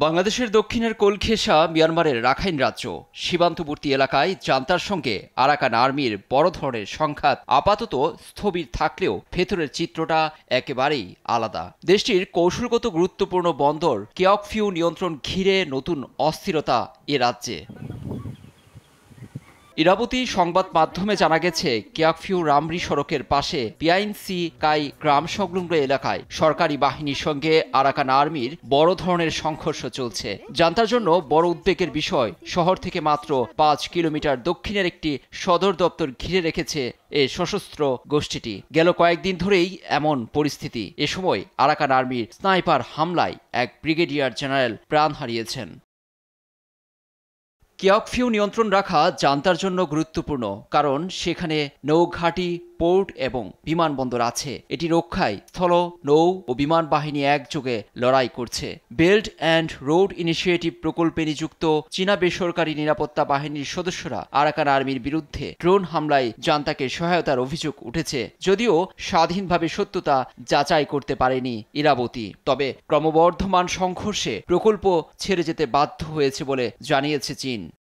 বাংলাদেশের দক্ষিণের কোলখেসা মিয়ানমারের রাখাইন রাজ্য সীমান্তবর্তী এলাকায় জান্তার সঙ্গে আরাকান আর্মির বড় ধরনের সংঘাত আপাতত স্থবির থাকলেও ভেতরের চিত্রটা একেবারেই আলাদা। দেশটির কৌশলগত গুরুত্বপূর্ণ বন্দর কেয়কফিউ নিয়ন্ত্রণ ঘিরে নতুন অস্থিরতা এ রাজ্যে। ইরাবতী সংবাদ মাধ্যমে জানা গেছে, কেয়কফিউ রামরি সড়কের পাশে পিয়াইনসি কাই গ্রাম সংলগ্ন এলাকায় সরকারি বাহিনীর সঙ্গে আরাকান আর্মির বড় ধরনের সংঘর্ষ চলছে। জান্তার জন্য বড় উদ্বেগের বিষয়, শহর থেকে মাত্র 5 কিলোমিটার দক্ষিণের একটি সদর দপ্তর ঘিরে রেখেছে এ সশস্ত্র গোষ্ঠীটি। গেল কয়েকদিন ধরেই এমন পরিস্থিতি। এ সময় আরাকান আর্মির স্নাইপার হামলায় এক ব্রিগেডিয়ার জেনারেল প্রাণ হারিয়েছেন। কেয়কফিউ নিয়ন্ত্রণ রাখা জান্তার জন্য গুরুত্বপূর্ণ, কারণ সেখানে নৌঘাঁটি, পোর্ট এবং বিমানবন্দর আছে। এটি রক্ষায় স্থল, নৌ ও বিমান বাহিনী একযোগে লড়াই করছে। বেল্ট অ্যান্ড রোড ইনিশিয়েটিভ প্রকল্পে নিযুক্ত চীনা বেসরকারি নিরাপত্তা বাহিনীর সদস্যরা আরাকান আর্মির বিরুদ্ধে ড্রোন হামলায় জান্তাকে সহায়তার অভিযোগ উঠেছে, যদিও স্বাধীনভাবে সত্যতা যাচাই করতে পারেনি ইরাবতী। তবে ক্রমবর্ধমান সংঘর্ষে প্রকল্প ছেড়ে যেতে বাধ্য হয়েছে বলে জানিয়েছে চীন।